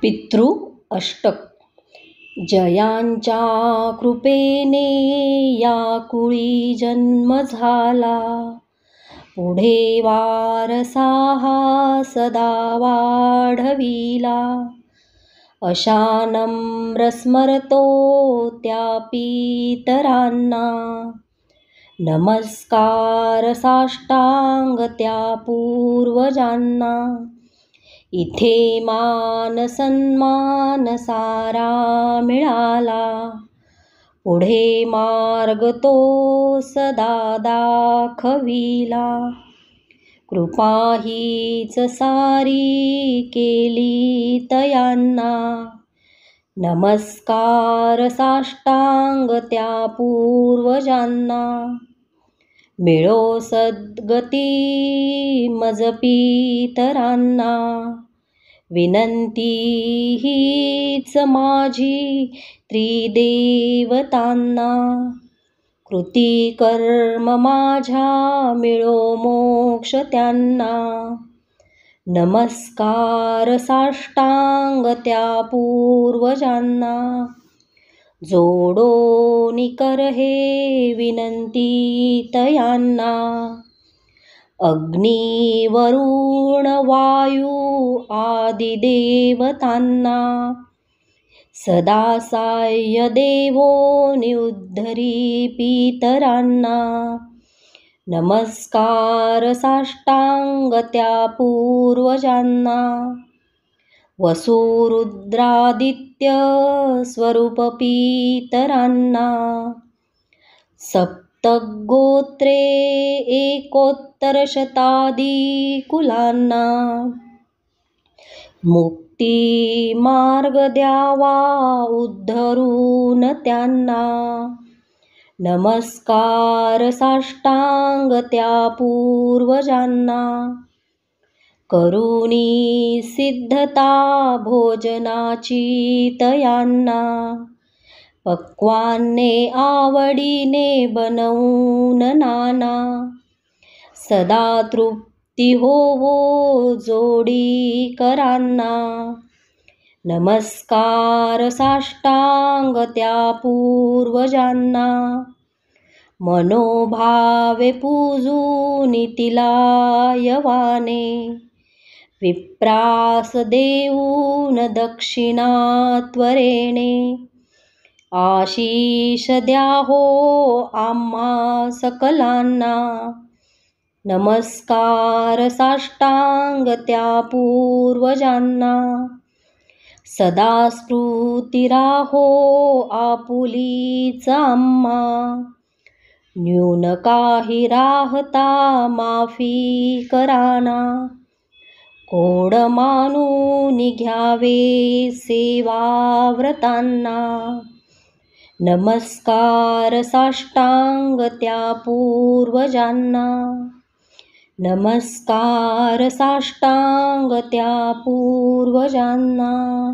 पितृ अष्टक. जयांच्या कृपेने या कुळी जन्म झाला, पुढे वारसा हा सदा वाढविला. अशा नम्र स्मरतो त्या पितरांना, नमस्कार साष्टांग त्या पूर्वजांना. इथे मान सन्मान सारा मिळाला, पुढे मार्ग तो सदा दाखविला. कृपा हीच सारी केली तयांना, नमस्कार साष्टांग त्या पूर्वजांना. मिळो सद्गती मज पितरांना, विनंती हीच माझी त्रिदेवतांना. कृती कर्म माझ्या मिळो मोक्ष त्यांना, नमस्कार साष्टांग त्या पूर्वजांना. जोडोनी कर हे विनंती तयांना, अग्नी वरुण वायू आदी देवतांना. सदा साह्य देवो निउद्धरी पितरांना, नमस्कार साष्टांग त्या पूर्वजांना. वसुरुद्रादित्य स्वरूप पितरांना, सप्तगोत्रे एकोत्तर शतादी कुलांना. मुक्ती मार्ग द्यावा उद्धरून त्यांना, नमस्कार साष्टांग त्या पूर्वजांना. करुणी सिद्धता भोजनाची तयांना, पक्वान्ने आवडीने बनवून नाना. सदा तृप्ती होवो जोडीकरांना, नमस्कार साष्टांग त्या पूर्वजांना. मनोभावे पूजूनी तिला यवाने, विप्रास देऊन दक्षिणा त्वरेने. आशीष द्या हो आम्हा सकलांना, नमस्कार साष्टांग त्या पूर्वजांना. सदा स्फूर्ती राहो आपुलीच आम्हा, न्यून काही राहता माफी कराना. कोड मानून घ्यावे सेवाव्रतांना, नमस्कार साष्टांग त्या पूर्वजांना. नमस्कार साष्टांग त्या पूर्वजांना.